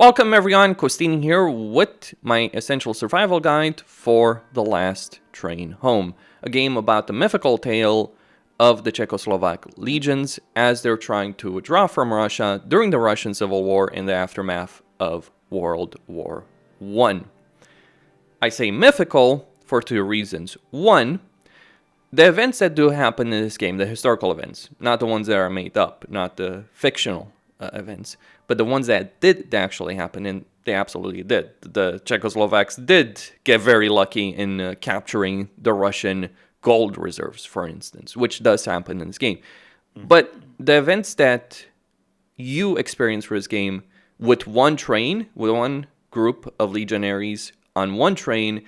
Welcome everyone, Costin here with my essential survival guide for The Last Train Home, a game about the mythical tale of the Czechoslovak legions as they're trying to withdraw from Russia during the Russian Civil War in the aftermath of World War I. I say mythical for two reasons. One, the events that do happen in this game, the historical events, not the ones that are made up, not the fictional events, but the ones that did actually happen, and they absolutely did. The Czechoslovaks did get very lucky in capturing the Russian gold reserves, for instance, which does happen in this game. But the events that you experience for this game with one train, with one group of legionaries on one train,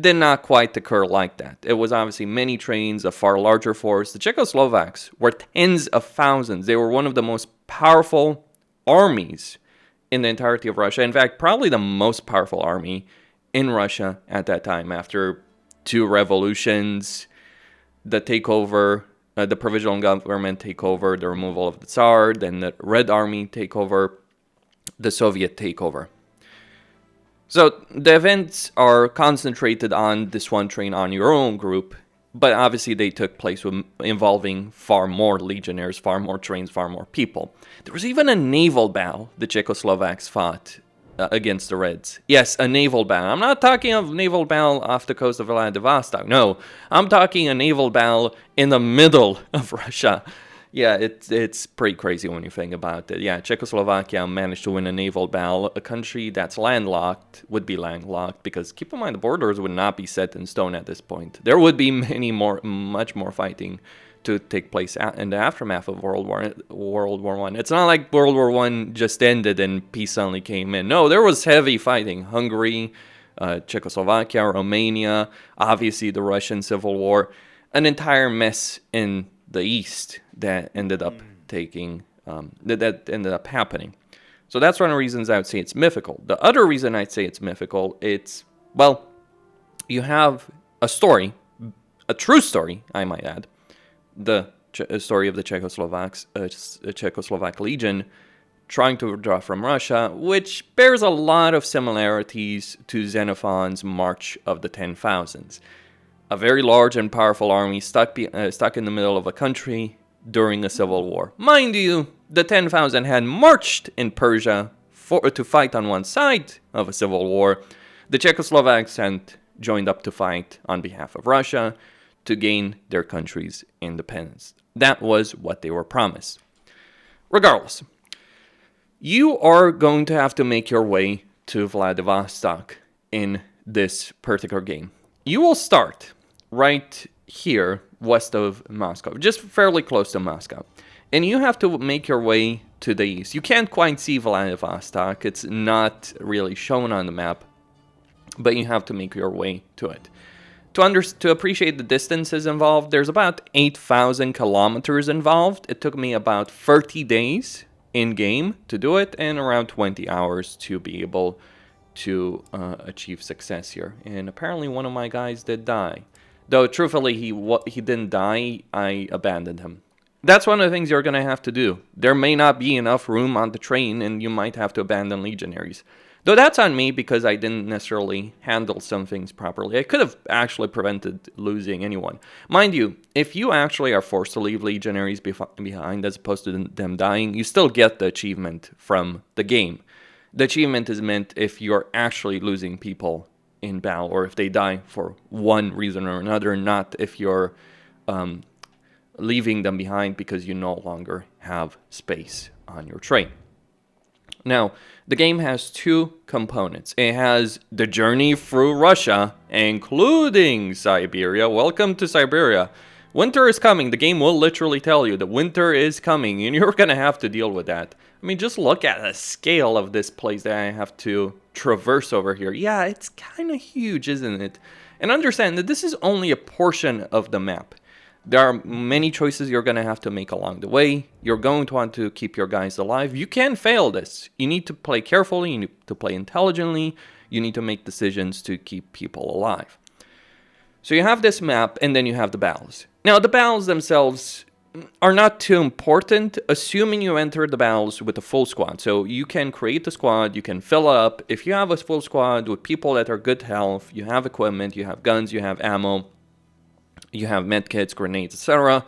did not quite occur like that. It was obviously many trains, a far larger force. The Czechoslovaks were tens of thousands. They were one of the most powerful armies in the entirety of Russia. In fact, probably the most powerful army in Russia at that time. After two revolutions, the takeover, the provisional government takeover, the removal of the Tsar, then the Red Army takeover, the Soviet takeover. So the events are concentrated on this one train, on your own group, but obviously they took place involving far more legionnaires, far more trains, far more people. There was even a naval battle the Czechoslovaks fought against the Reds. Yes, a naval battle. I'm not talking of naval battle off the coast of Vladivostok. No, I'm talking a naval battle in the middle of Russia. Yeah, it's pretty crazy when you think about it. Yeah, Czechoslovakia managed to win a naval battle. A country that's landlocked would be landlocked because, keep in mind, the borders would not be set in stone at this point. There would be much more fighting to take place in the aftermath of World War I. It's not like World War I just ended and peace suddenly came in. No, there was heavy fighting. Hungary, Czechoslovakia, Romania, obviously the Russian Civil War, an entire mess in the East that ended up that ended up happening. So that's one of the reasons I would say it's mythical. The other reason I'd say it's mythical, you have a story, a true story, I might add, the story of the Czechoslovak Legion trying to withdraw from Russia, which bears a lot of similarities to Xenophon's March of the 10,000s. A very large and powerful army stuck in the middle of a country during a civil war. Mind you, the 10,000 had marched in Persia to fight on one side of a civil war. The Czechoslovaks had joined up to fight on behalf of Russia to gain their country's independence. That was what they were promised. Regardless, you are going to have to make your way to Vladivostok in this particular game. You will start right here west of Moscow, just fairly close to Moscow. And you have to make your way to the east. You can't quite see Vladivostok. It's not really shown on the map, but you have to make your way to it. To appreciate the distances involved, there's about 8,000 kilometers involved. It took me about 30 days in-game to do it and around 20 hours to be able to achieve success here. And apparently one of my guys did die. Though truthfully, he didn't die, I abandoned him. That's one of the things you're going to have to do. There may not be enough room on the train and you might have to abandon legionaries. Though that's on me because I didn't necessarily handle some things properly. I could have actually prevented losing anyone. Mind you, if you actually are forced to leave legionaries behind as opposed to them dying, you still get the achievement from the game. The achievement is meant if you're actually losing people in battle or if they die for one reason or another, not if you're leaving them behind because you no longer have space on your train. Now, the game has two components. It has the journey through Russia, including Siberia. Welcome to Siberia. Winter is coming. The game will literally tell you that winter is coming, and you're going to have to deal with that. I mean, just look at the scale of this place that I have to traverse over here. Yeah, it's kind of huge, isn't it? And understand that this is only a portion of the map. There are many choices you're going to have to make along the way. You're going to want to keep your guys alive. You can fail this. You need to play carefully. You need to play intelligently. You need to make decisions to keep people alive. So you have this map, and then you have the battles. Now, the battles themselves are not too important, assuming you enter the battles with a full squad. So you can create a squad, you can fill up. If you have a full squad with people that are good health, you have equipment, you have guns, you have ammo, you have medkits, grenades, etc.,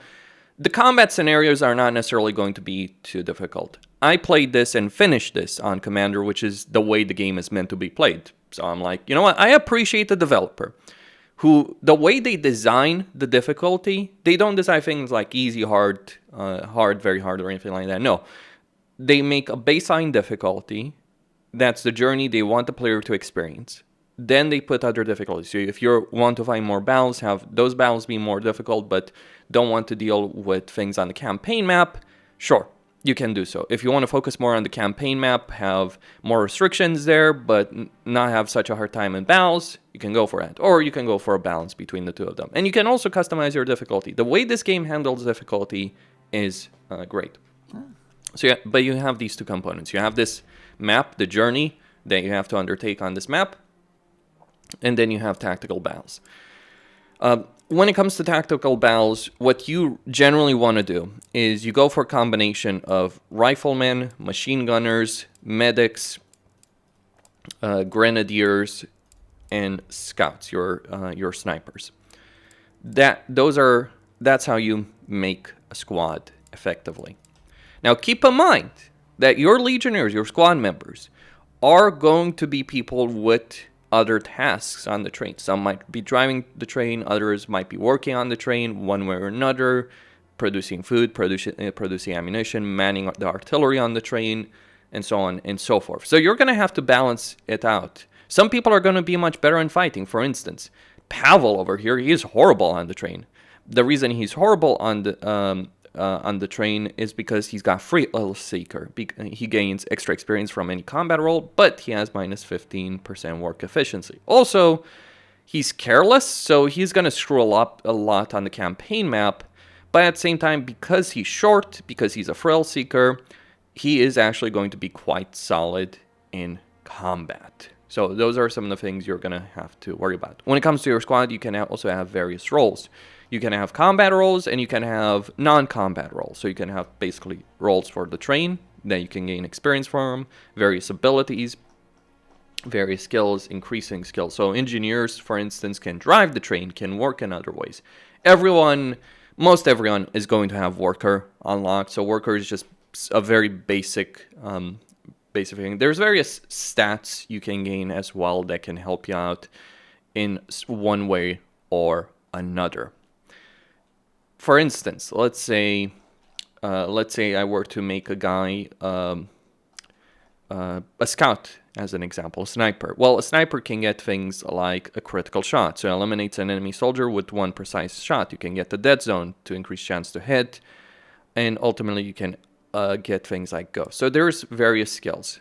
the combat scenarios are not necessarily going to be too difficult. I played this and finished this on Commander, which is the way the game is meant to be played. So I'm like, you know what? I appreciate the developer who, the way they design the difficulty, they don't design things like easy, hard, very hard, or anything like that. No. They make a baseline difficulty. That's the journey they want the player to experience. Then they put other difficulties. So if you want to find more battles, have those battles be more difficult, but don't want to deal with things on the campaign map, sure, you can do so. If you want to focus more on the campaign map, have more restrictions there, but not have such a hard time in battles, you can go for that. Or you can go for a balance between the two of them. And you can also customize your difficulty. The way this game handles difficulty is great. So yeah, but you have these two components. You have this map, the journey that you have to undertake on this map, and then you have tactical battles. When it comes to tactical battles, what you generally want to do is you go for a combination of riflemen, machine gunners, medics, grenadiers, and scouts, your snipers. That's how you make a squad effectively. Now keep in mind that your legionnaires, your squad members, are going to be people with other tasks on the train. Some might be driving the train, others might be working on the train one way or another, producing food, producing ammunition, manning the artillery on the train, and so on and so forth. So you're going to have to balance it out. Some people are going to be much better in fighting. For instance, Pavel over here, he is horrible on the train. The reason he's horrible on the train is because he's got Thrill Seeker. He gains extra experience from any combat role, but he has minus 15% work efficiency. Also, he's careless, so he's going to screw up a lot on the campaign map, but at the same time, because he's short, because he's a Thrill Seeker, he is actually going to be quite solid in combat. So those are some of the things you're going to have to worry about. When it comes to your squad, you can also have various roles. You can have combat roles and you can have non-combat roles. So you can have basically roles for the train that you can gain experience from, various abilities, various skills, increasing skills. So engineers, for instance, can drive the train, can work in other ways. Most everyone is going to have worker unlocked. So worker is just a very basic thing. There's various stats you can gain as well that can help you out in one way or another. For instance, let's say I were to make a guy a scout as an example, a sniper. Well, a sniper can get things like a critical shot, so it eliminates an enemy soldier with one precise shot. You can get the dead zone to increase chance to hit, and ultimately you can get things like go. So there's various skills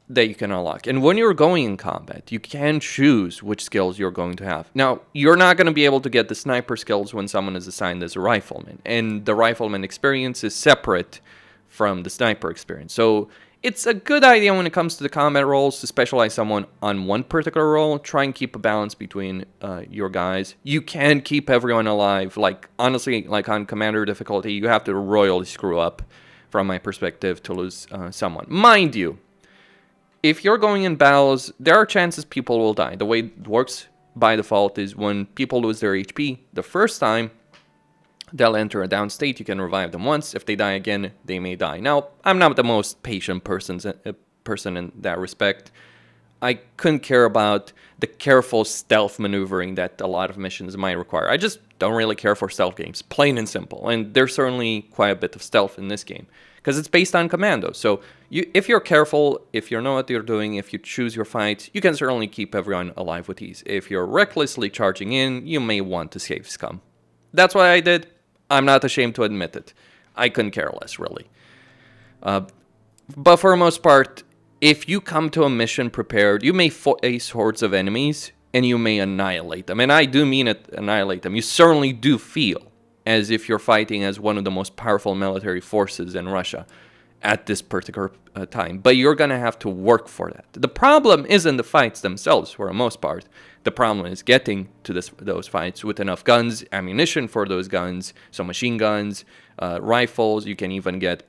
that you can unlock. And when you're going in combat, you can choose which skills you're going to have. Now, you're not going to be able to get the sniper skills when someone is assigned as a rifleman. And the rifleman experience is separate from the sniper experience. So it's a good idea when it comes to the combat roles to specialize someone on one particular role. Try and keep a balance between your guys. You can keep everyone alive. Like, honestly, like on commander difficulty, you have to royally screw up, from my perspective, to lose someone. Mind you, if you're going in battles, there are chances people will die. The way it works by default is when people lose their HP the first time, they'll enter a down state. You can revive them once. If they die again, they may die. Now, I'm not the most patient person in that respect. I couldn't care about the careful stealth maneuvering that a lot of missions might require. I just don't really care for stealth games, plain and simple. And there's certainly quite a bit of stealth in this game, because it's based on commando. So if you're careful, if you know what you're doing, if you choose your fights, you can certainly keep everyone alive with ease. If you're recklessly charging in, you may want to save scum. That's what I did. I'm not ashamed to admit it. I couldn't care less, really. But for the most part, if you come to a mission prepared, you may face hordes of enemies, and you may annihilate them. And I do mean it, annihilate them. You certainly do feel as if you're fighting as one of the most powerful military forces in Russia. at this particular time. But you're going to have to work for that. The problem isn't the fights themselves, for the most part. The problem is getting to those fights with enough guns, ammunition for those guns, so machine guns, rifles. You can even get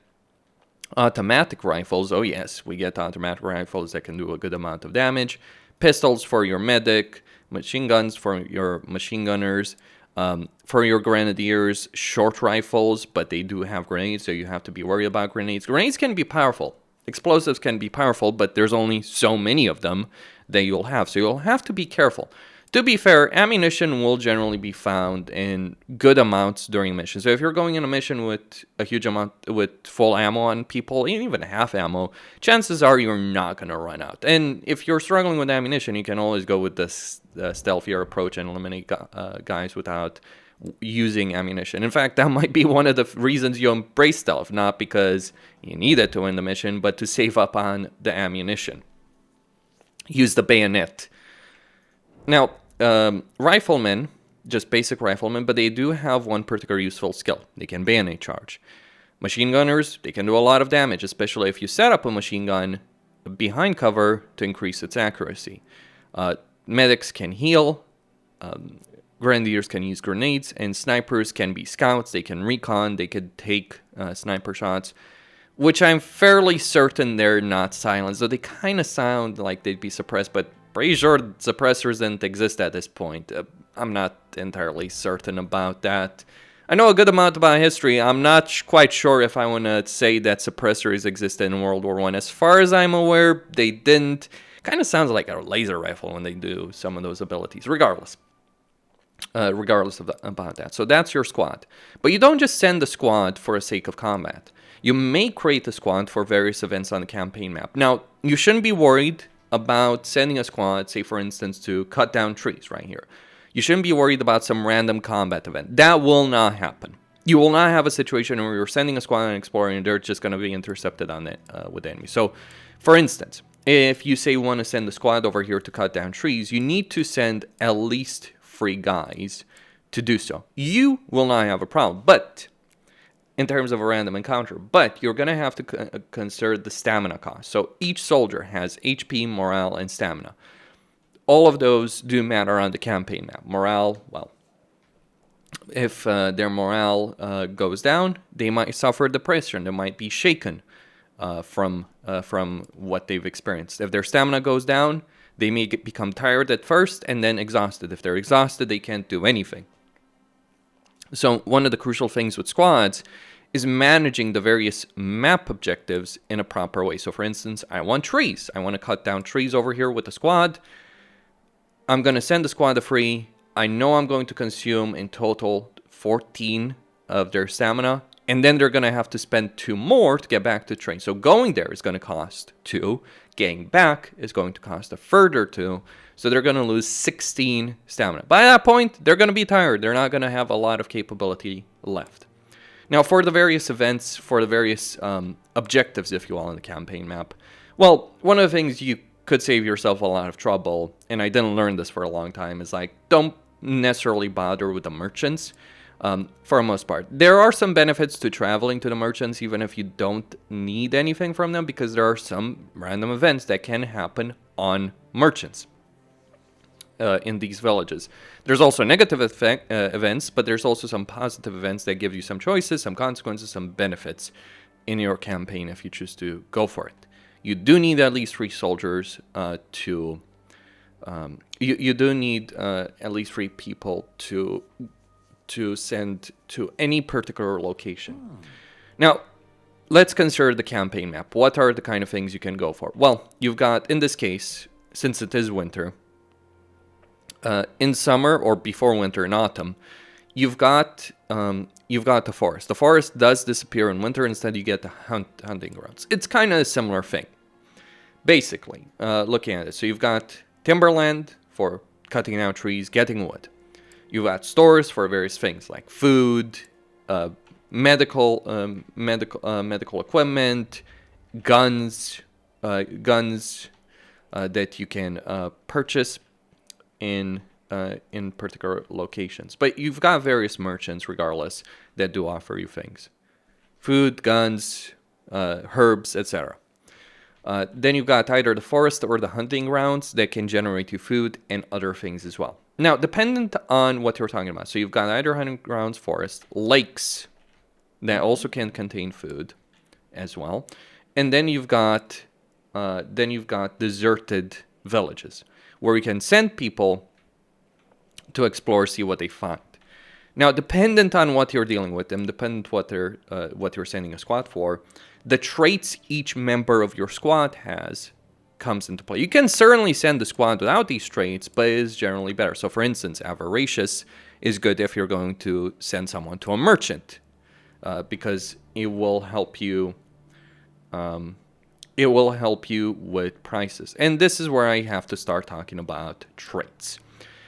automatic rifles. Oh yes, we get automatic rifles that can do a good amount of damage. Pistols for your medic, machine guns for your machine gunners. For your grenadiers, short rifles, but they do have grenades, so you have to be worried about grenades. Grenades can be powerful. Explosives can be powerful, but there's only so many of them that you'll have, so you'll have to be careful. To be fair, ammunition will generally be found in good amounts during missions. So if you're going in a mission with a huge amount, with full ammo on people, even half ammo, chances are you're not going to run out. And if you're struggling with ammunition, you can always go with this stealthier approach and eliminate guys without using ammunition. In fact, that might be one of the reasons you embrace stealth, not because you need it to win the mission, but to save up on the ammunition. Use the bayonet. Now, riflemen, just basic riflemen, but they do have one particular useful skill. They can bayonet charge. Machine gunners, they can do a lot of damage, especially if you set up a machine gun behind cover to increase its accuracy. Medics can heal. Grenadiers can use grenades, and snipers can be scouts. They can recon. They could take sniper shots, which I'm fairly certain they're not silenced, though they kind of sound like they'd be suppressed, but pretty sure suppressors didn't exist at this point. I'm not entirely certain about that. I know a good amount about history. I'm not quite sure if I want to say that suppressors existed in World War I. As far as I'm aware, they didn't. Kind of sounds like a laser rifle when they do some of those abilities. Regardless of about that. So that's your squad. But you don't just send the squad for the sake of combat. You may create a squad for various events on the campaign map. Now, you shouldn't be worried about sending a squad, say for instance, to cut down trees right here. You shouldn't be worried about some random combat event. That will not happen. You will not have a situation where you're sending a squad and exploring and they're just going to be intercepted on it with the enemy. So, for instance, if you say you want to send a squad over here to cut down trees, you need to send at least 3 guys to do so. You will not have a problem, but in terms of a random encounter, but you're going to have to consider the stamina cost. So each soldier has HP, morale, and stamina. All of those do matter on the campaign map. Morale, well, if their morale goes down, they might suffer depression. They might be shaken from what they've experienced. If their stamina goes down, they may become tired at first and then exhausted. If they're exhausted, they can't do anything. So one of the crucial things with squads is managing the various map objectives in a proper way. So for instance, I want trees. I want to cut down trees over here with the squad. I'm going to send the squad to 3. I know I'm going to consume in total 14 of their stamina. And then they're going to have to spend 2 more to get back to train. So going there is going to cost 2. Getting back is going to cost a further 2. So they're going to lose 16 stamina. By that point, they're going to be tired. They're not going to have a lot of capability left. Now, for the various events, for the various objectives, if you will, on the campaign map, well, one of the things you could save yourself a lot of trouble, and I didn't learn this for a long time, is like, don't necessarily bother with the merchants. For the most part, there are some benefits to traveling to the merchants, even if you don't need anything from them, because there are some random events that can happen on merchants in these villages. There's also negative events, but there's also some positive events that give you some choices, some consequences, some benefits in your campaign if you choose to go for it. You do need at least 3 soldiers you do need at least 3 people to send to any particular location. Now, let's consider the campaign map. What are the kind of things you can go for? Well, you've got, in this case, since it is winter, in summer or before winter in autumn, you've got the forest. The forest does disappear in winter. Instead, you get the hunting grounds. It's kind of a similar thing, basically, looking at it. So you've got timberland for cutting down trees, getting wood. You've got stores for various things like food, medical equipment, guns that you can purchase in particular locations. But you've got various merchants, regardless, that do offer you things: food, guns, herbs, etc. Then you've got either the forest or the hunting grounds that can generate you food and other things as well. Now, dependent on what you're talking about. So you've got either hunting grounds, forest, lakes that also can contain food as well. And then you've got deserted villages where you can send people to explore, see what they find. Now, dependent on what you're dealing with them, dependent what you're sending a squad for, the traits each member of your squad has comes into play. You can certainly send the squad without these traits, but it is generally better. So, for instance, avaricious is good if you're going to send someone to a merchant, because it will help you. It will help you with prices, and this is where I have to start talking about traits.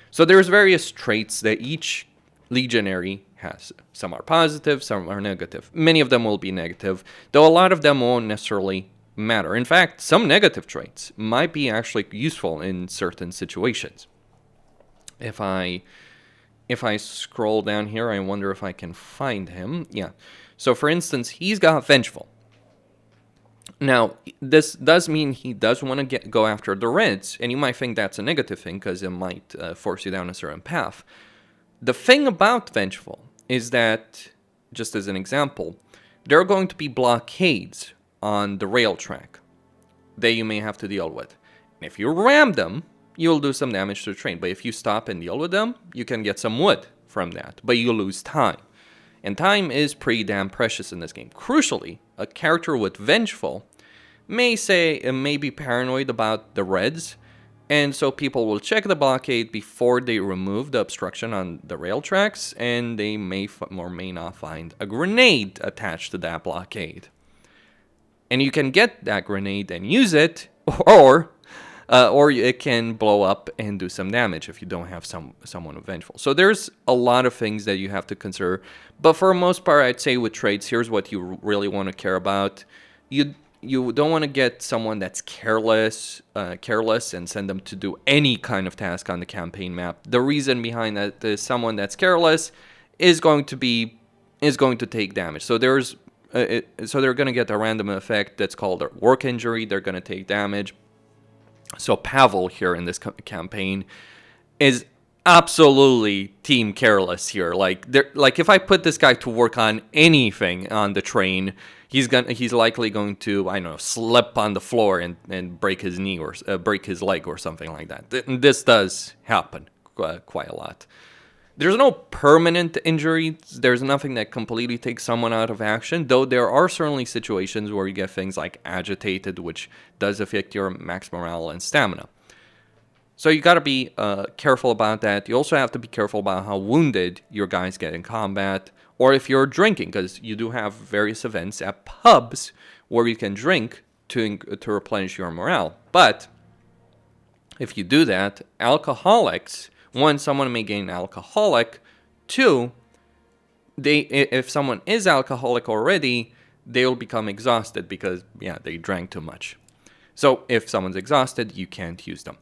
So there's various traits that each legionary has. Some are positive, some are negative. Many of them will be negative, though a lot of them won't necessarily matter. In fact, some negative traits might be actually useful in certain situations. If I scroll down here, I wonder if I can find him. Yeah. So for instance, he's got vengeful. Now, this does mean he does want to go after the Reds, and you might think that's a negative thing because it might force you down a certain path. The thing about vengeful is that, just as an example, there are going to be blockades on the rail track that you may have to deal with. And if you ram them, you'll do some damage to the train. But if you stop and deal with them, you can get some wood from that. But you lose time. And time is pretty damn precious in this game. Crucially, a character with vengeful may be paranoid about the Reds, and so people will check the blockade before they remove the obstruction on the rail tracks, and they may or may not find a grenade attached to that blockade. And you can get that grenade and use it, or it can blow up and do some damage if you don't have someone vengeful. So there's a lot of things that you have to consider. But for the most part, I'd say with traits, here's what you really want to care about. You don't want to get someone that's careless and send them to do any kind of task on the campaign map. The reason behind that is someone that's careless is going to take damage. So they're going to get a random effect that's called a work injury. They're going to take damage. So Pavel here in this campaign is absolutely team careless here. Like if I put this guy to work on anything on the train, he's likely going to, I don't know, slip on the floor and break his knee or break his leg or something like that. This does happen quite a lot. There's no permanent injuries. There's nothing that completely takes someone out of action, though there are certainly situations where you get things like agitated, which does affect your max morale and stamina. So you got to be careful about that. You also have to be careful about how wounded your guys get in combat, or if you're drinking, because you do have various events at pubs where you can drink to replenish your morale. But if you do that, alcoholics... One, someone may gain alcoholic. Two, if someone is alcoholic already, they'll become exhausted because, they drank too much. So if someone's exhausted, you can't use them.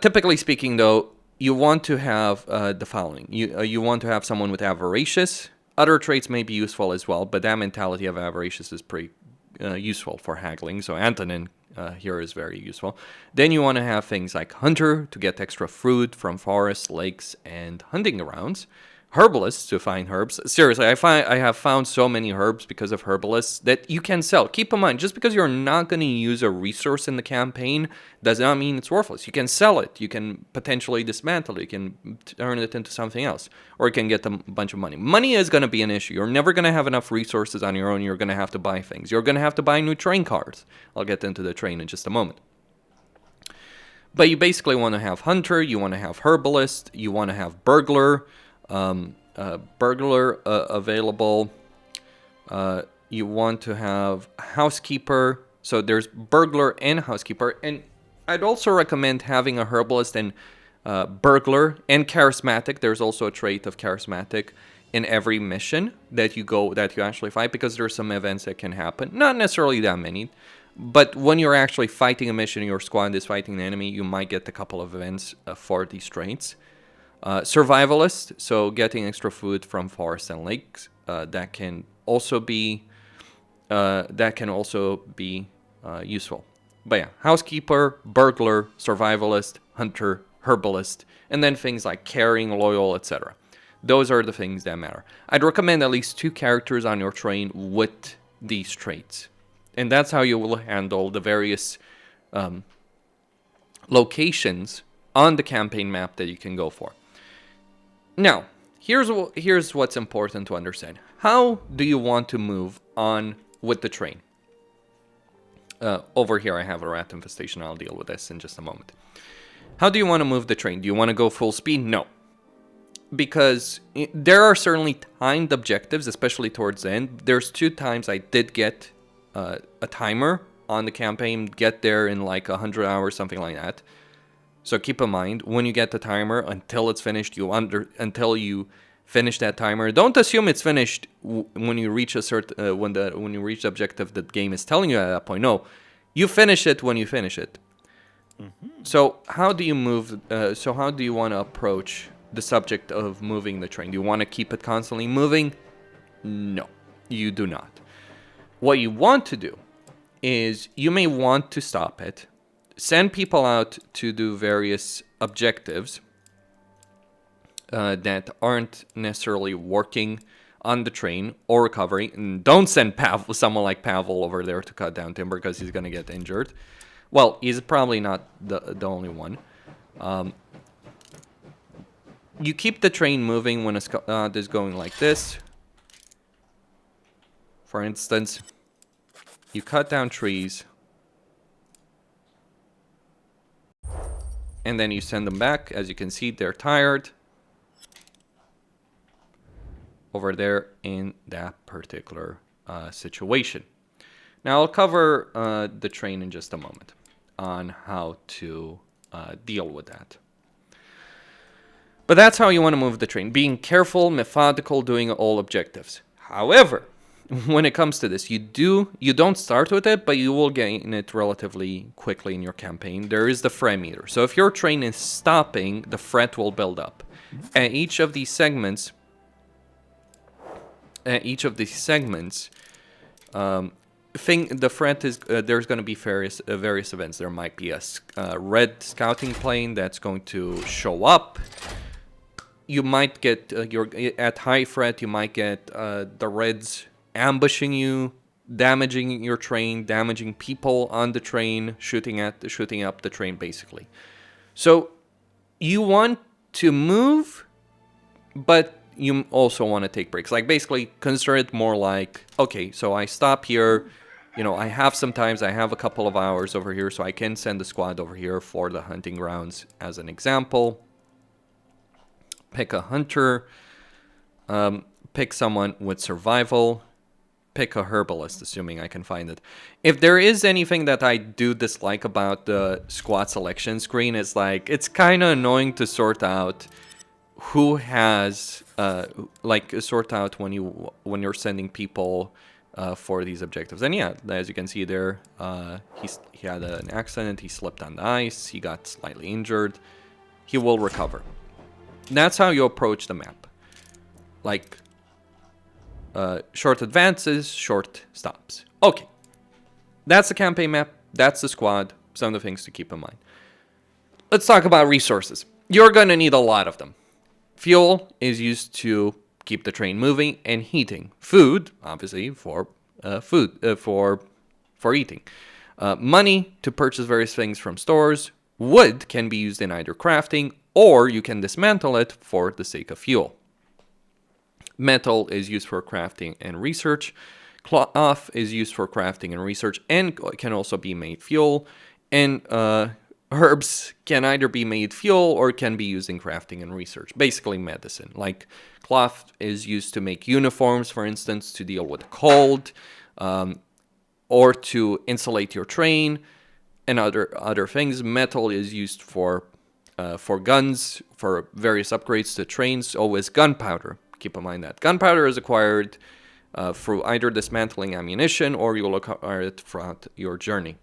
Typically speaking, though, you want to have the following. You want to have someone with avaricious. Other traits may be useful as well, but that mentality of avaricious is pretty useful for haggling. So Anton here is very useful. Then you want to have things like hunter to get extra fruit from forests, lakes, and hunting grounds. Herbalists to find herbs. Seriously, I have found so many herbs because of herbalists that you can sell. Keep in mind, just because you're not going to use a resource in the campaign does not mean it's worthless. You can sell it. You can potentially dismantle it. You can turn it into something else. Or you can get a bunch of money. Money is going to be an issue. You're never going to have enough resources on your own. You're going to have to buy things. You're going to have to buy new train cars. I'll get into the train in just a moment. But you basically want to have hunter. You want to have herbalist. You want to have burglar. Available. You want to have housekeeper. So there's burglar and housekeeper. And I'd also recommend having a herbalist and burglar and charismatic. There's also a trait of charismatic in every mission that you actually fight, because there's some events that can happen. Not necessarily that many, but when you're actually fighting a mission, your squad is fighting the enemy, you might get a couple of events for these traits. Survivalist, so getting extra food from forests and lakes, that can also be that can also be useful. But yeah, housekeeper, burglar, survivalist, hunter, herbalist, and then things like caring, loyal, etc. Those are the things that matter. I'd recommend at least 2 characters on your train with these traits. And that's how you will handle the various locations on the campaign map that you can go for. Now, here's what's important to understand. How do you want to move on with the train? Over here I have a rat infestation. I'll deal with this in just a moment. How do you want to move the train? Do you want to go full speed? No. Because there are certainly timed objectives, especially towards the end. There's 2 times I did get a timer on the campaign, get there in like 100 hours, something like that. So keep in mind, when you get the timer, until it's finished, until you finish that timer. Don't assume it's finished when you reach a certain when you reach the objective that the game is telling you at that point. No, you finish it when you finish it. Mm-hmm. So how do you move? So how do you want to approach the subject of moving the train? Do you want to keep it constantly moving? No, you do not. What you want to do is you may want to stop it, send people out to do various objectives that aren't necessarily working on the train or recovery. And don't send someone like Pavel over there to cut down timber because he's going to get injured. Well, he's probably not the only one. You keep the train moving when it's going like this. For instance, you cut down trees. And then you send them back. As you can see, they're tired. Over there in that particular situation. Now I'll cover the train in just a moment on how to deal with that. But that's how you want to move the train. Being careful, methodical, doing all objectives. However, when it comes to this, you don't start with it, but you will gain it relatively quickly in your campaign. There is the fret meter. So if your train is stopping, the fret will build up. And each of these segments, the fret is there's going to be various events. There might be a red scouting plane that's going to show up. You might get at high fret. You might get the reds ambushing you, damaging your train, damaging people on the train, shooting up the train, basically. So you want to move, but you also want to take breaks. Like, basically, consider it more like, okay, so I stop here. I have a couple of hours over here, so I can send the squad over here for the hunting grounds, as an example. Pick a hunter. Pick someone with survival. Pick a herbalist, assuming I can find it. If there is anything that I do dislike about the squad selection screen, it's like, it's kind of annoying to sort out who has, sort out when you're sending people for these objectives. And yeah, as you can see there, he had an accident, he slipped on the ice, he got slightly injured. He will recover. That's how you approach the map. Like, short advances, short stops. Okay. That's the campaign map. That's the squad. Some of the things to keep in mind. Let's talk about resources. You're going to need a lot of them. Fuel is used to keep the train moving, and heating. Food, obviously, for eating. Money to purchase various things from stores. Wood can be used in either crafting, or you can dismantle it for the sake of fuel. Metal is used for crafting and research. Cloth is used for crafting and research and can also be made fuel. And herbs can either be made fuel or can be used in crafting and research. Basically medicine. Like, cloth is used to make uniforms, for instance, to deal with cold, or to insulate your train, and other things. Metal is used for guns, for various upgrades to trains. Always gunpowder. Keep in mind that gunpowder is acquired through either dismantling ammunition, or you'll acquire it throughout your journey.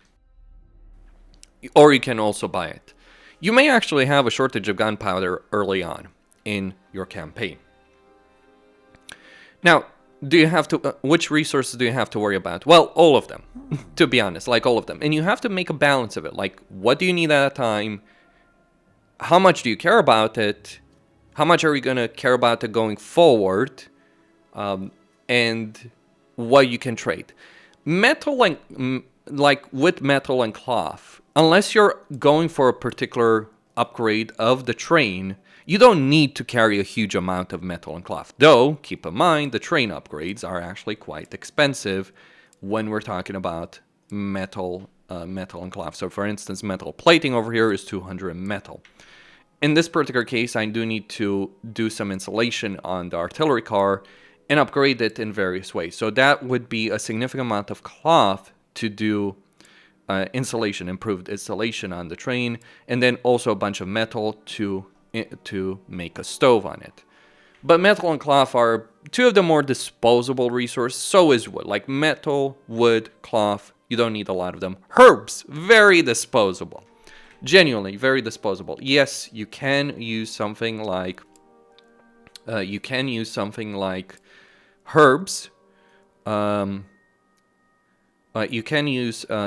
Or you can also buy it. You may actually have a shortage of gunpowder early on in your campaign. Now, do you have to, which resources do you have to worry about? Well, all of them, to be honest, like all of them. And you have to make a balance of it. Like, what do you need at a time? How much do you care about it? How much are you going to care about it going forward? And what you can trade. Metal and, like with metal and cloth, unless you're going for a particular upgrade of the train, you don't need to carry a huge amount of metal and cloth. Though, keep in mind, the train upgrades are actually quite expensive when we're talking about metal and cloth. So for instance, metal plating over here is 200 metal. In this particular case, I do need to do some insulation on the artillery car and upgrade it in various ways. So that would be a significant amount of cloth to do insulation, improved insulation on the train, and then also a bunch of metal to make a stove on it. But metal and cloth are two of the more disposable resources. So is wood. Like metal, wood, cloth, you don't need a lot of them. Herbs, very disposable. Genuinely, very disposable. Yes, you can use something like herbs. You can use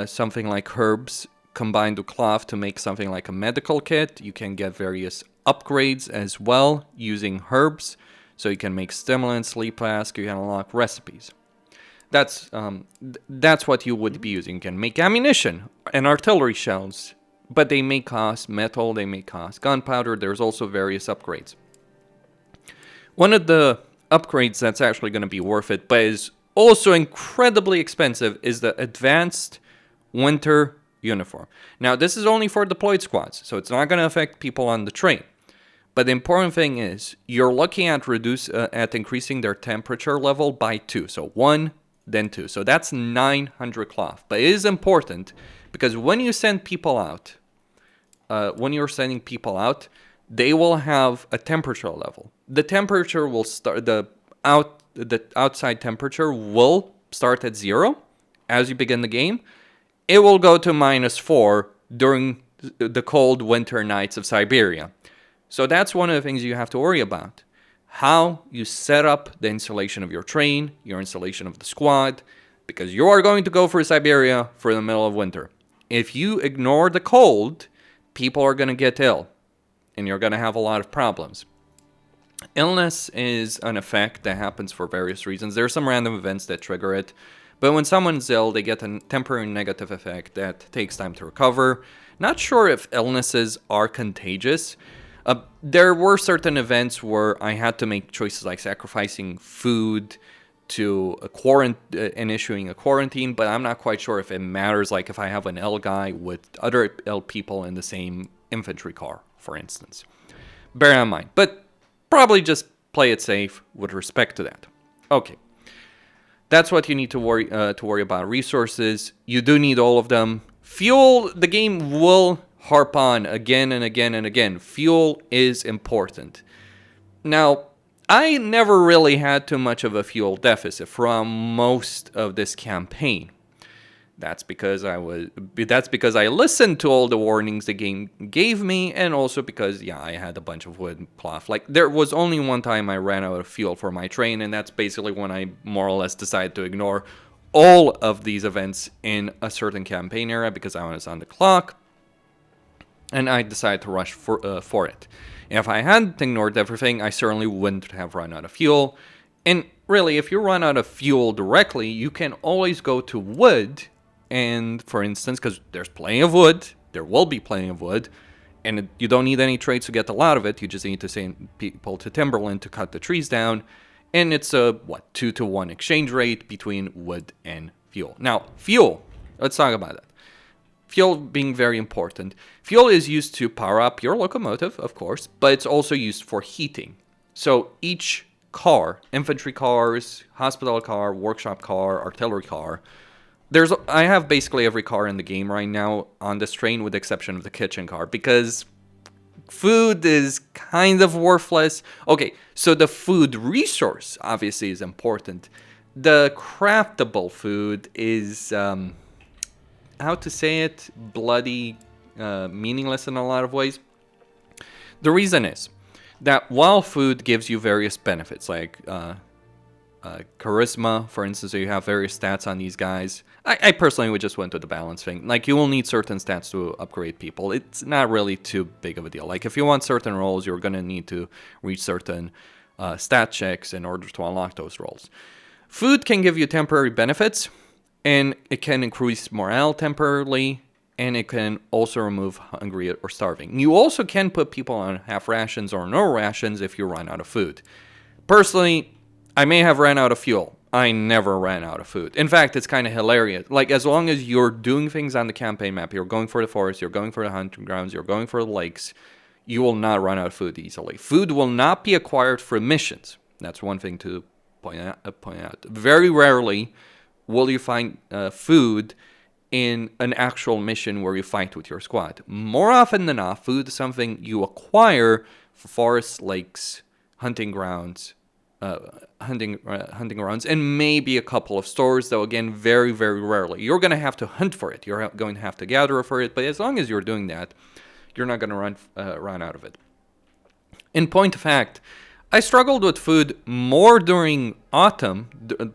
something like herbs combined with cloth to make something like a medical kit. You can get various upgrades as well using herbs. So you can make stimulants, sleep mask, you can unlock recipes. That's what you would be using. You can make ammunition and artillery shells, but they may cost metal, they may cost gunpowder. There's also various upgrades. One of the upgrades that's actually going to be worth it, but is also incredibly expensive, is the advanced winter uniform. Now, this is only for deployed squads, so it's not going to affect people on the train. But the important thing is, you're looking at increasing their temperature level by 2. So 1, then 2. So that's 900 cloth. But it is important because when you send people out, they will have a temperature level. The temperature will start, the outside temperature will start at 0 as you begin the game. It will go to -4 during the cold winter nights of Siberia. So that's one of the things you have to worry about. How you set up the installation of your train, your installation of the squad, because you are going to go for Siberia for the middle of winter. If you ignore the cold, people are going to get ill, and you're going to have a lot of problems. Illness is an effect that happens for various reasons. There are some random events that trigger it, but when someone's ill, they get a temporary negative effect that takes time to recover. Not sure if illnesses are contagious. There were certain events where I had to make choices like sacrificing food to and issuing a quarantine, but I'm not quite sure if it matters, like if I have an ill guy with other ill people in the same infantry car, for instance. Bear that in mind, but probably just play it safe with respect to that. Okay, that's what you need to worry about. Resources, you do need all of them. Fuel, the game will harp on again and again and again. Fuel is important. Now, I never really had too much of a fuel deficit from most of this campaign. That's because I listened to all the warnings the game gave me, and also because, yeah, I had a bunch of wood and cloth. Like, there was only one time I ran out of fuel for my train, and that's basically when I more or less decided to ignore all of these events in a certain campaign area because I was on the clock. And I decided to rush for it. And if I hadn't ignored everything, I certainly wouldn't have run out of fuel. And really, if you run out of fuel directly, you can always go to wood. And for instance, because there's plenty of wood, there will be plenty of wood. And you don't need any trades to get a lot of it. You just need to send people to timberland to cut the trees down. And it's a, 2-to-1 exchange rate between wood and fuel. Now, fuel, let's talk about that. Fuel being very important. Fuel is used to power up your locomotive, of course, but it's also used for heating. So each car, infantry cars, hospital car, workshop car, artillery car, I have basically every car in the game right now on this train with the exception of the kitchen car because food is kind of worthless. Okay, so the food resource obviously is important. The craftable food is... how to say it, bloody meaningless in a lot of ways. The reason is that while food gives you various benefits, like charisma, for instance, so you have various stats on these guys. I personally would just went to the balance thing. Like, you will need certain stats to upgrade people. It's not really too big of a deal. Like, if you want certain roles, you're going to need to reach certain stat checks in order to unlock those roles. Food can give you temporary benefits, and it can increase morale temporarily, and it can also remove hungry or starving. You also can put people on half rations or no rations if you run out of food. Personally, I may have ran out of fuel. I never ran out of food. In fact, it's kind of hilarious. Like, as long as you're doing things on the campaign map, you're going for the forest, you're going for the hunting grounds, you're going for the lakes, you will not run out of food easily. Food will not be acquired for missions. That's one thing to point out. Very rarely will you find food in an actual mission where you fight with your squad. More often than not, food is something you acquire for forests, lakes, hunting grounds, hunting grounds, and maybe a couple of stores, though again, very, very rarely. You're going to have to hunt for it. You're going to have to gather for it, but as long as you're doing that, you're not going to run out of it. In point of fact, I struggled with food more during autumn,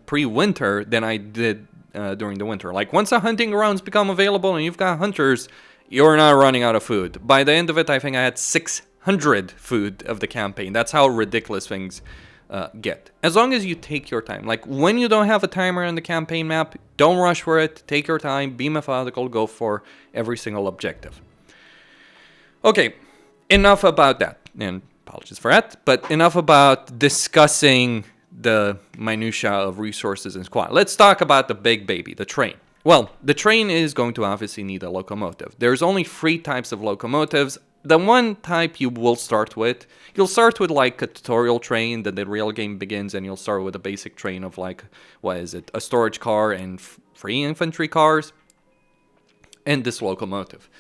pre-winter, than I did during the winter. Like, once the hunting grounds become available and you've got hunters, you're not running out of food. By the end of it, I think I had 600 food of the campaign. That's how ridiculous things get. As long as you take your time. Like, when you don't have a timer on the campaign map, don't rush for it. Take your time. Be methodical. Go for every single objective. Okay, enough about that. And apologies for that. But enough about discussing the minutia of resources and squad. Let's talk about the big baby, the train. Well, the train is going to obviously need a locomotive. There's only 3 types of locomotives. The one type you will start with, you'll start with like a tutorial train, then the real game begins, and you'll start with a basic train of like, a storage car and 3 infantry cars, and this locomotive,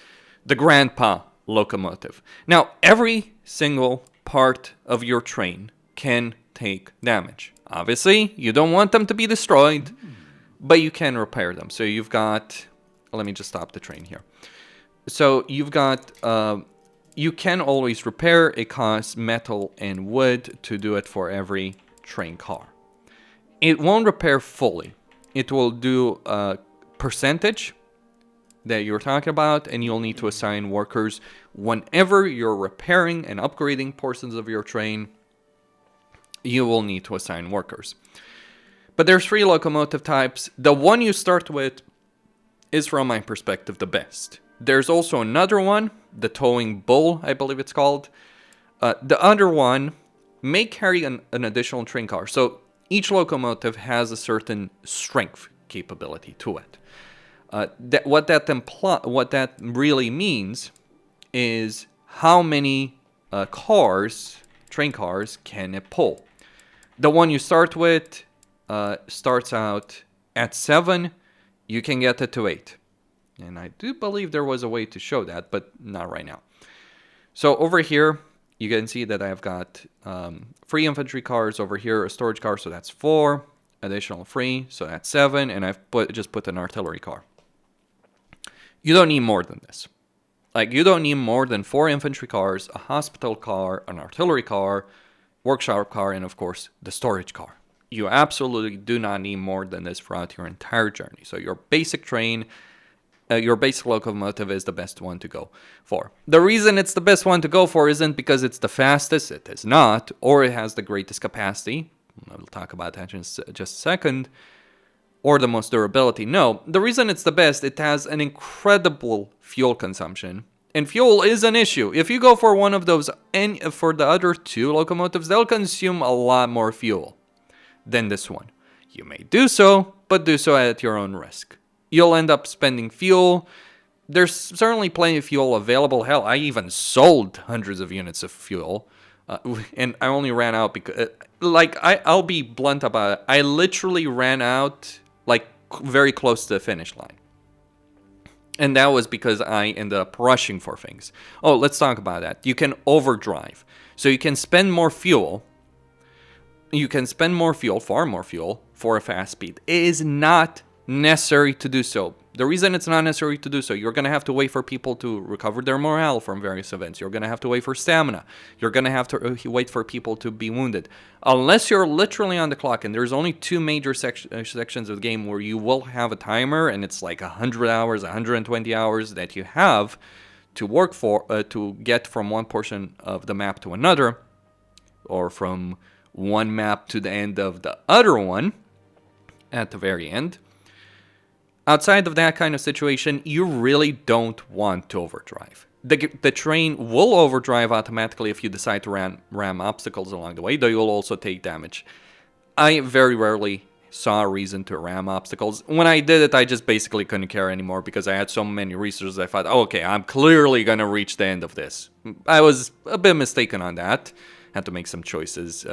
the Grandpa locomotive. Now, every single part of your train can take damage. Obviously, you don't want them to be destroyed, but you can repair them. So you've got, let me just stop the train here. So you've got, you can always repair. It costs metal and wood to do it for every train car. It won't repair fully. It will do a percentage that you're talking about, and you'll need to assign workers whenever you're repairing and upgrading portions of your train. You will need to assign workers. But there's 3 locomotive types. The one you start with is, from my perspective, the best. There's also another one, the towing bull, I believe it's called. The other one may carry an additional train car. So each locomotive has a certain strength capability to it. What that really means is how many train cars can it pull. The one you start with starts out at 7. You can get it to 8. And I do believe there was a way to show that, but not right now. So over here, you can see that I've got 3 infantry cars over here, a storage car, so that's 4. Additional 3, so that's 7. And I've just put an artillery car. You don't need more than this. Like, you don't need more than 4 infantry cars, a hospital car, an artillery car, workshop car, and of course, the storage car. You absolutely do not need more than this throughout your entire journey. So your basic train, your basic locomotive is the best one to go for. The reason it's the best one to go for isn't because it's the fastest, it is not, or it has the greatest capacity. We'll talk about that in just a second. Or the most durability. No, the reason it's the best, it has an incredible fuel consumption. And fuel is an issue. If you go for one of those, and for the other 2 locomotives, they'll consume a lot more fuel than this one. You may do so, but do so at your own risk. You'll end up spending fuel. There's certainly plenty of fuel available. Hell, I even sold hundreds of units of fuel. And I only ran out because, I'll be blunt about it. I literally ran out very close to the finish line. And that was because I ended up rushing for things. Oh, let's talk about that. You can overdrive. So you can spend more fuel. You can spend more fuel, far more fuel, for a fast speed. It is not necessary to do so. The reason it's not necessary to do so, you're going to have to wait for people to recover their morale from various events. You're going to have to wait for stamina. You're going to have to wait for people to be wounded. Unless you're literally on the clock, and there's only two major sections of the game where you will have a timer, and it's like 100 hours, 120 hours that you have to work for, to get from one portion of the map to another, or from one map to the end of the other one at the very end. Outside of that kind of situation, you really don't want to overdrive. The train will overdrive automatically if you decide to ram obstacles along the way, though you'll also take damage. I very rarely saw a reason to ram obstacles. When I did it, I just basically couldn't care anymore because I had so many resources. I thought, oh, okay, I'm clearly going to reach the end of this. I was a bit mistaken on that. Had to make some choices,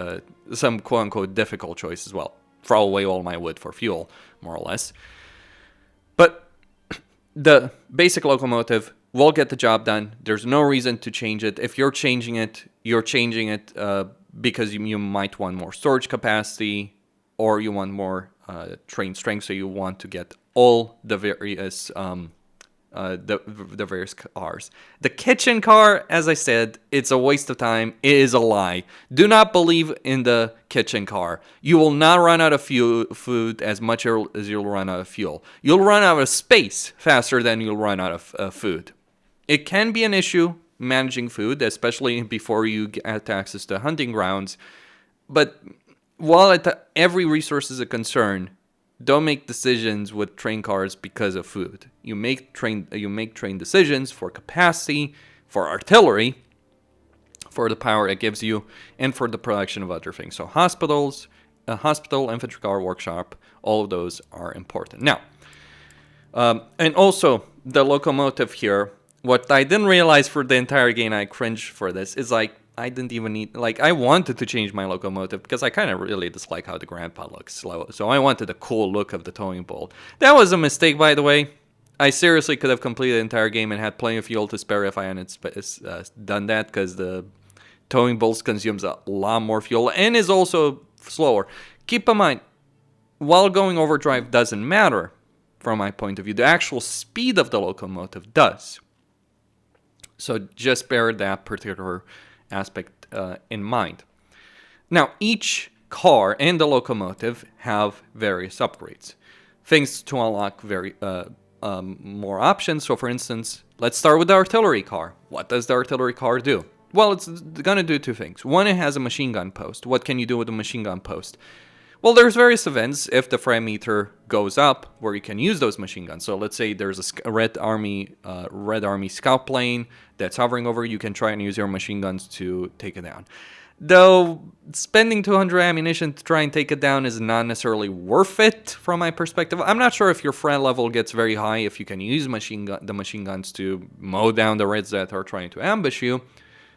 some quote-unquote difficult choices. Well, throw away all my wood for fuel, more or less. But the basic locomotive will get the job done. There's no reason to change it. If you're changing it because you might want more storage capacity or you want more train strength, so you want to get all the various the various cars. The kitchen car, as I said, it's a waste of time. It is a lie. Do not believe in the kitchen car. You will not run out of food as much as you'll run out of fuel. You'll run out of space faster than you'll run out of food. It can be an issue managing food, especially before you get access to hunting grounds. But while every resource is a concern, don't make decisions with train cars because of food. You make train decisions for capacity, for artillery, for the power it gives you, and for the production of other things. So hospital, infantry car, workshop, all of those are important. Now, and also the locomotive here. What I didn't realize for the entire game, I cringed for this, is like I didn't even need, I wanted to change my locomotive because I kind of really dislike how the grandpa looks. So I wanted the cool look of the towing bolt. That was a mistake, by the way. I seriously could have completed the entire game and had plenty of fuel to spare if I hadn't done that, because the towing bolt consumes a lot more fuel and is also slower. Keep in mind, while going overdrive doesn't matter from my point of view, the actual speed of the locomotive does. So just bear that particular aspect in mind. Now, each car and the locomotive have various upgrades, things to unlock more options. So, for instance, let's start with the artillery car. What does the artillery car do? Well, it's going to do two things. One, it has a machine gun post. What can you do with a machine gun post? Well, there's various events if the frame meter goes up where you can use those machine guns. So let's say there's a Red Army scout plane that's hovering over you. Can try and use your machine guns to take it down. Though spending 200 ammunition to try and take it down is not necessarily worth it from my perspective. I'm not sure if your threat level gets very high if you can use the machine guns to mow down the Reds that are trying to ambush you.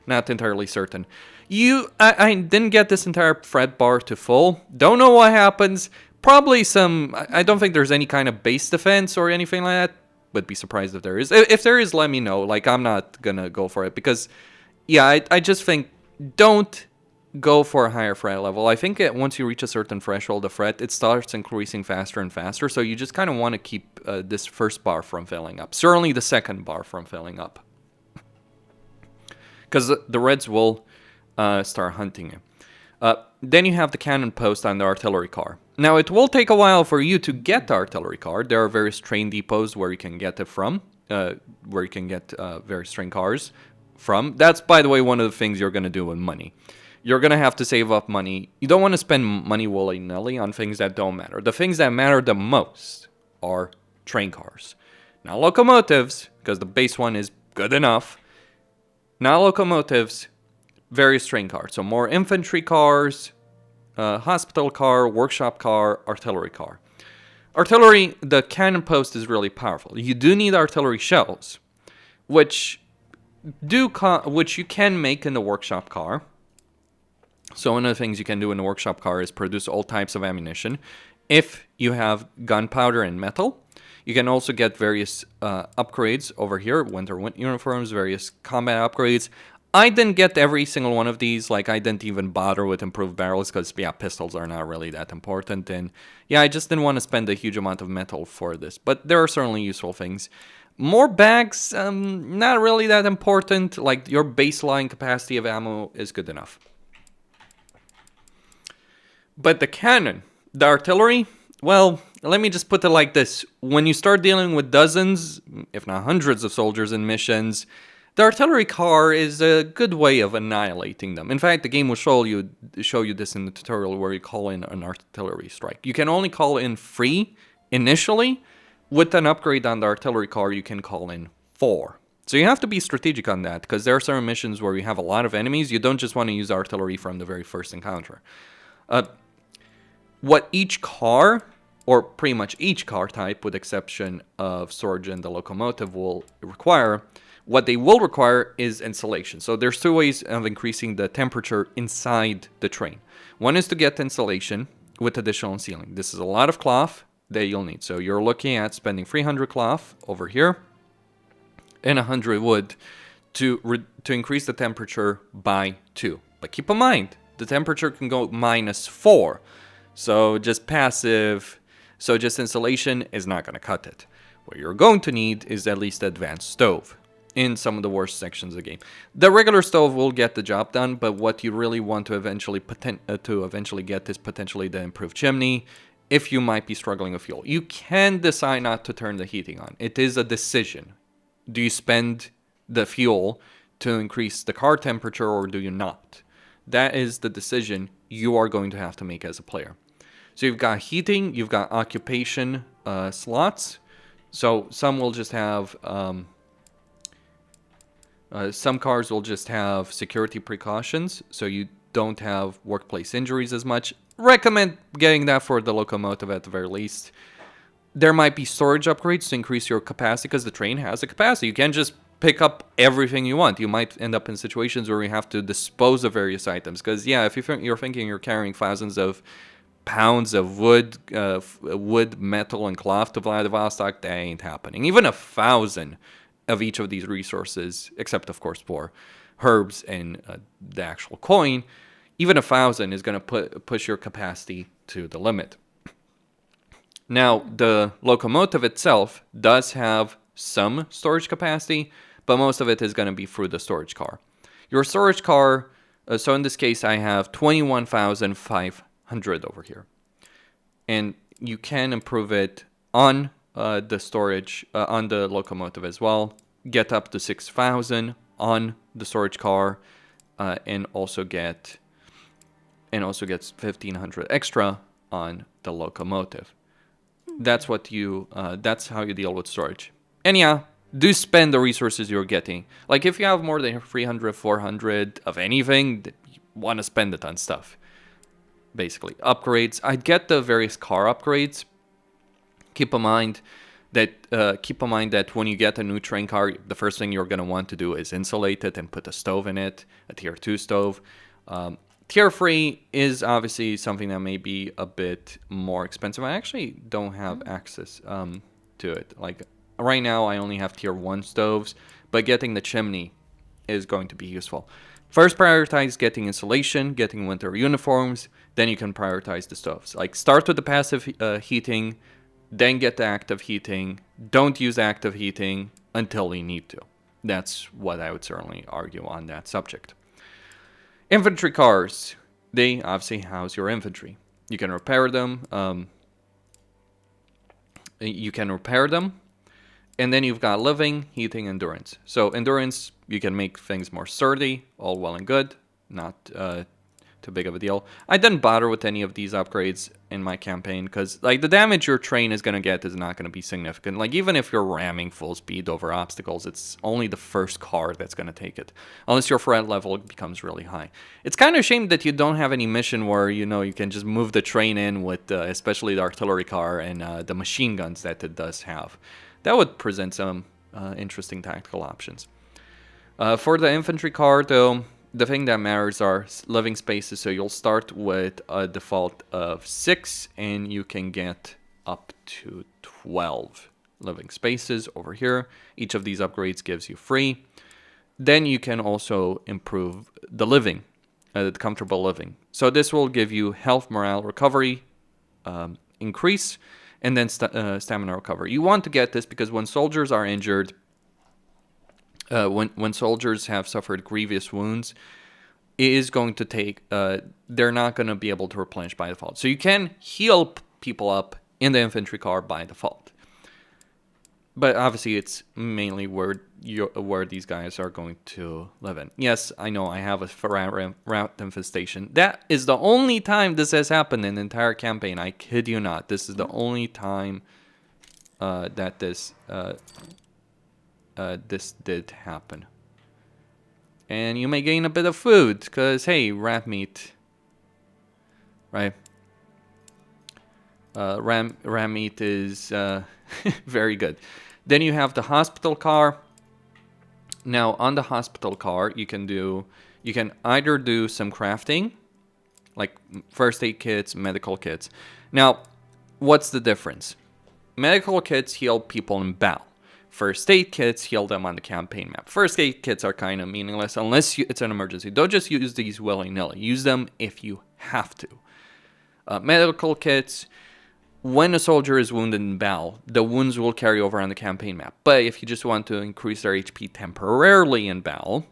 Not entirely certain. I didn't get this entire threat bar to full. Don't know what happens. Probably I don't think there's any kind of base defense or anything like that. Would be surprised if there is. If there is, let me know. Like, I'm not gonna go for it because, yeah, I just think don't go for a higher threat level. I think once you reach a certain threshold of threat, it starts increasing faster and faster. So you just kind of want to keep this first bar from filling up. Certainly the second bar from filling up. Because the Reds will start hunting you. Then you have the cannon post on the artillery car. Now, it will take a while for you to get the artillery car. There are various train depots where you can get it from, where you can get various train cars from. That's, by the way, one of the things you're going to do with money. You're going to have to save up money. You don't want to spend money willy-nilly on things that don't matter. The things that matter the most are train cars. Now, locomotives, because the base one is good enough. Now, locomotives, various train cars. So more infantry cars, hospital car, workshop car, artillery car. Artillery, the cannon post is really powerful. You do need artillery shells, which you can make in the workshop car. So one of the things you can do in the workshop car is produce all types of ammunition. If you have gunpowder and metal, you can also get various upgrades over here, winter uniforms, various combat upgrades. I didn't get every single one of these. Like, I didn't even bother with improved barrels because, yeah, pistols are not really that important. And, yeah, I just didn't want to spend a huge amount of metal for this. But there are certainly useful things. More bags, not really that important. Like, your baseline capacity of ammo is good enough. But the cannon, the artillery, well, let me just put it like this. When you start dealing with dozens, if not hundreds of soldiers in missions, the artillery car is a good way of annihilating them. In fact, the game will show you this in the tutorial where you call in an artillery strike. You can only call in 3 initially. With an upgrade on the artillery car, you can call in 4. So you have to be strategic on that, because there are certain missions where you have a lot of enemies. You don't just want to use artillery from the very first encounter. What each car, or pretty much each car type, with exception of storage and the locomotive, will require, what they will require is insulation. So there's 2 ways of increasing the temperature inside the train. One is to get insulation with additional sealing. This is a lot of cloth that you'll need. So you're looking at spending 300 cloth over here and 100 wood to increase the temperature by 2. But keep in mind, the temperature can go -4. So just insulation is not going to cut it. What you're going to need is at least advanced stove in some of the worst sections of the game. The regular stove will get the job done, but what you really want to eventually get is potentially the improved chimney, if you might be struggling with fuel. You can decide not to turn the heating on. It is a decision. Do you spend the fuel to increase the car temperature or do you not? That is the decision you are going to have to make as a player. So you've got heating, you've got occupation slots. So some will just have, some cars will just have security precautions, so you don't have workplace injuries as much. Recommend getting that for the locomotive at the very least. There might be storage upgrades to increase your capacity, because the train has a capacity. You can't just pick up everything you want. You might end up in situations where you have to dispose of various items. Because, yeah, if you're thinking you're carrying thousands of pounds of wood, metal, and cloth to Vladivostok, that ain't happening. Even 1,000 of each of these resources, except, of course, for herbs and the actual coin, even 1,000 is going to push your capacity to the limit. Now, the locomotive itself does have some storage capacity, but most of it is going to be through the storage car. Your storage car, so in this case, I have 21,500 over here. And you can improve it on the storage, on the locomotive as well. Get up to 6,000 on the storage car, and also gets 1,500 extra on the locomotive. That's how you deal with storage. And yeah, do spend the resources you're getting. Like, if you have more than 300, 400 of anything, you want to spend it on stuff. Basically, upgrades. I'd get the various car upgrades. Keep in mind that when you get a new train car, the first thing you're going to want to do is insulate it and put a stove in it, a tier 2 stove. Tier 3 is obviously something that may be a bit more expensive. I actually don't have access to it. Like, right now, I only have tier 1 stoves, but getting the chimney is going to be useful. First, prioritize getting insulation, getting winter uniforms, then you can prioritize the stoves. Like, start with the passive heating, then get the active heating. Don't use active heating until you need to. That's what I would certainly argue on that subject. Infantry cars, they obviously house your infantry. You can repair them. And then you've got living, heating, endurance. So endurance, you can make things more sturdy, all well and good. Not too big of a deal. I didn't bother with any of these upgrades in my campaign because, like, the damage your train is going to get is not going to be significant. Like, even if you're ramming full speed over obstacles, it's only the first car that's going to take it. Unless your threat level becomes really high. It's kind of a shame that you don't have any mission where, you can just move the train in with, especially the artillery car and the machine guns that it does have. That would present some interesting tactical options. For the infantry car, though, the thing that matters are living spaces. So you'll start with a default of 6, and you can get up to 12 living spaces over here. Each of these upgrades gives you 3. then you can also improve the living, the comfortable living. So this will give you health, morale, recovery, increase, and then stamina recovery. You want to get this because when soldiers are injured, when soldiers have suffered grievous wounds, it is going to take, they're not going to be able to replenish by default. So you can heal people up in the infantry car by default. But obviously it's mainly where these guys are going to live in. Yes, I know I have a rat infestation. That is the only time this has happened in the entire campaign. I kid you not. This is the only time that this did happen. And you may gain a bit of food, because, hey, rat meat. Right? Ram meat is very good. Then you have the hospital car. Now, on the hospital car, you can either do some crafting, like first aid kits, medical kits. Now, what's the difference? Medical kits heal people in battle. First aid kits heal them on the campaign map. First aid kits are kind of meaningless unless it's an emergency. Don't just use these willy-nilly. Use them if you have to. Medical kits, when a soldier is wounded in battle, the wounds will carry over on the campaign map. But if you just want to increase their HP temporarily in battle,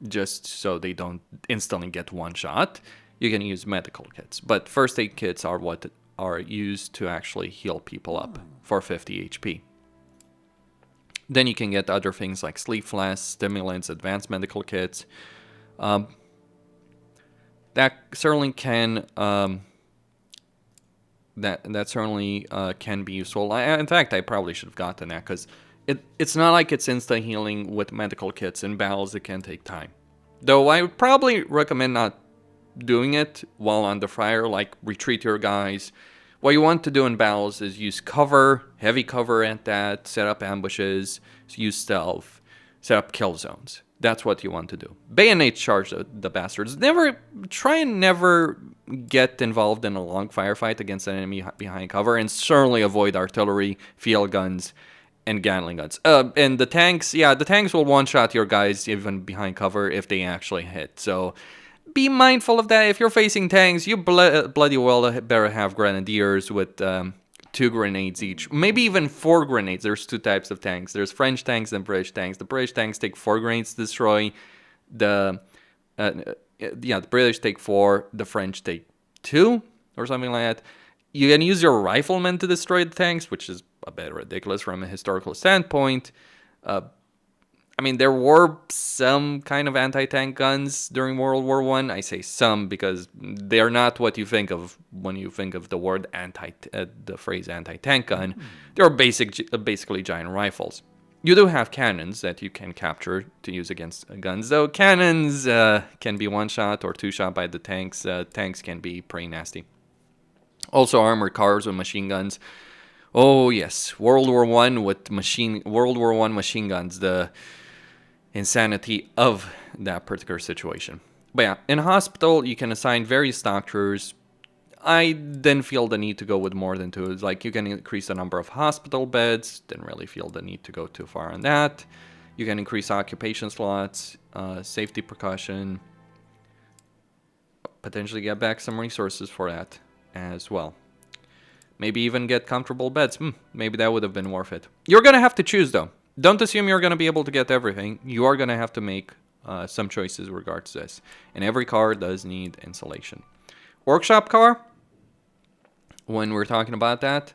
just so they don't instantly get one shot, you can use medical kits. But first aid kits are what are used to actually heal people up for 50 HP. Then you can get other things like sleep flasks, stimulants, advanced medical kits. That certainly can that certainly can be useful. In fact, I probably should have gotten that, because it's not like it's instant healing with medical kits. In battles, it can take time. Though I would probably recommend not doing it while on the fire, like retreat your guys. What you want to do in battles is use cover, heavy cover at that, set up ambushes, use stealth, set up kill zones. That's what you want to do. Bayonet charge the bastards. Try and never get involved in a long firefight against an enemy behind cover, and certainly avoid artillery, field guns, and Gatling guns. And the tanks, the tanks will one-shot your guys even behind cover if they actually hit. So be mindful of that. If you're facing tanks, you bloody well better have grenadiers with 2 grenades each. Maybe even 4 grenades. There's 2 types of tanks. There's French tanks and British tanks. The British tanks take 4 grenades to destroy. The British take 4. The French take 2 or something like that. You can use your riflemen to destroy the tanks, which is a bit ridiculous from a historical standpoint. I mean, there were some kind of anti-tank guns during World War I. I say some because they're not what you think of when you think of the word the phrase anti-tank gun. They're basically giant rifles. You do have cannons that you can capture to use against guns, though cannons can be one-shot or two-shot by the tanks. Tanks can be pretty nasty. Also, armored cars with machine guns. Oh yes, World War I machine guns. The insanity of that particular situation. But yeah, in hospital, you can assign various doctors. I didn't feel the need to go with more than 2. It's like you can increase the number of hospital beds. Didn't really feel the need to go too far on that. You can increase occupation slots, safety precaution, potentially get back some resources for that as well. Maybe even get comfortable beds. Maybe that would have been worth it. You're going to have to choose, though. Don't assume you're going to be able to get everything. You are going to have to make some choices in regards to this. And every car does need insulation. Workshop car, when we're talking about that,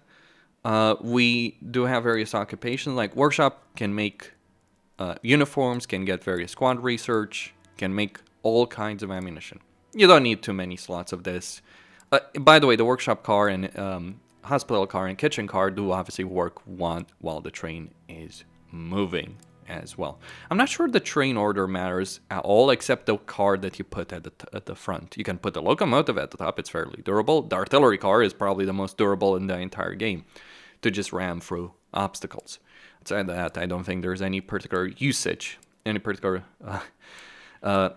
we do have various occupations. Like workshop can make uniforms, can get various squad research, can make all kinds of ammunition. You don't need too many slots of this. By the way, the workshop car and hospital car and kitchen car do obviously work while the train is moving as well. I'm not sure the train order matters at all, except the car that you put at the front. You can put the locomotive at the top. It's fairly durable. The artillery car is probably the most durable in the entire game to just ram through obstacles. Outside of that, I don't think there's any particular usage, any particular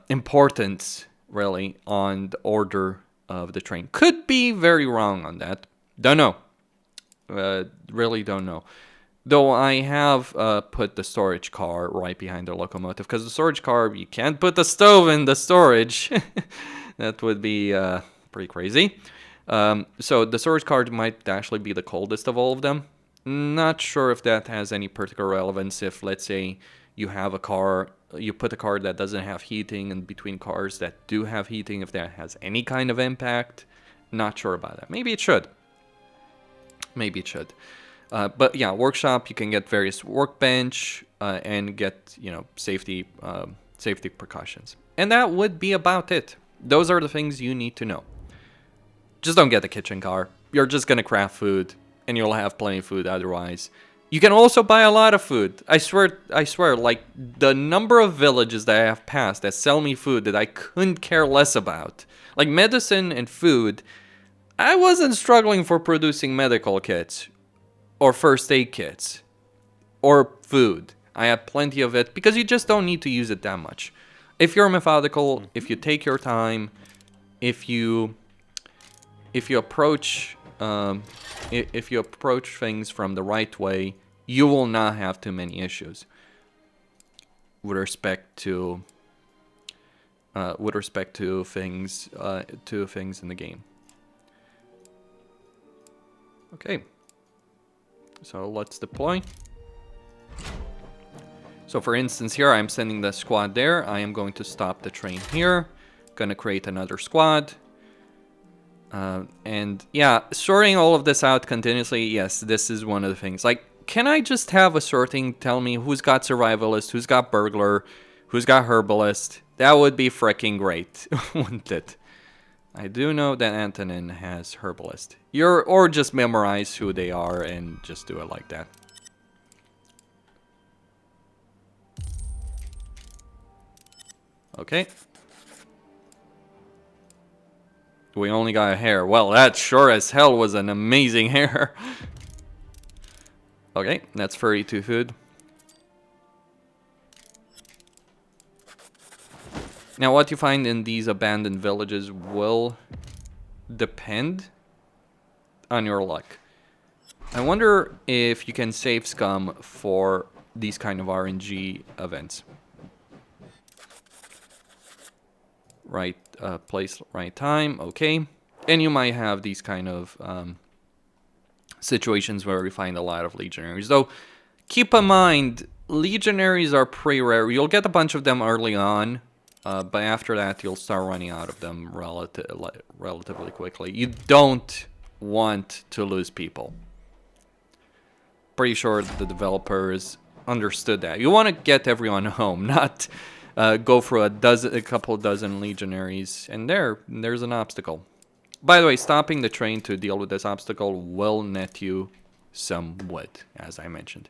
importance, really, on the order of the train. Could be very wrong on that. Don't know. Really don't know. Though I have put the storage car right behind the locomotive, because the storage car, you can't put the stove in the storage. That would be pretty crazy. So the storage car might actually be the coldest of all of them. Not sure if that has any particular relevance if, let's say, you have a car, you put a car that doesn't have heating in between cars that do have heating, if that has any kind of impact. Not sure about that. Maybe it should. Maybe it should. But yeah, workshop, you can get various workbench and get, you know, safety precautions. And that would be about it. Those are the things you need to know. Just don't get the kitchen car. You're just going to craft food and you'll have plenty of food otherwise. You can also buy a lot of food. I swear, like the number of villages that I have passed that sell me food that I couldn't care less about. Like medicine and food. I wasn't struggling for producing medical kits or first aid kits or food. I had plenty of it because you just don't need to use it that much. If you're methodical, if you take your time, if you approach things from the right way, you will not have too many issues with respect to things in the game. Okay, so let's deploy. So for instance here, I'm sending the squad there. I am going to stop the train here. Gonna create another squad. And yeah, sorting all of this out continuously, yes, this is one of the things. Like, can I just have a sorting tell me who's got survivalist, who's got burglar, who's got herbalist? That would be freaking great, wouldn't it? I do know that Anton has herbalist. Or just memorize who they are and just do it like that. Okay. We only got a hair. Well, that sure as hell was an amazing hair. Okay, that's 32 food. Now, what you find in these abandoned villages will depend on your luck. I wonder if you can save scum for these kind of RNG events. Right place, right time, okay. And you might have these kind of situations where we find a lot of legionaries. Though, keep in mind, legionaries are pretty rare. You'll get a bunch of them early on. But after that, you'll start running out of them relatively quickly. You don't want to lose people. Pretty sure the developers understood that. You want to get everyone home, not go through a couple dozen legionaries. And there's an obstacle. By the way, stopping the train to deal with this obstacle will net you some wood, as I mentioned.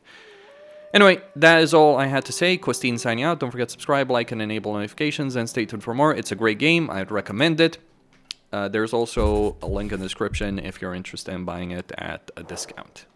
Anyway, that is all I had to say. Costin signing out. Don't forget to subscribe, like, and enable notifications, and stay tuned for more. It's a great game. I'd recommend it. There's also a link in the description if you're interested in buying it at a discount.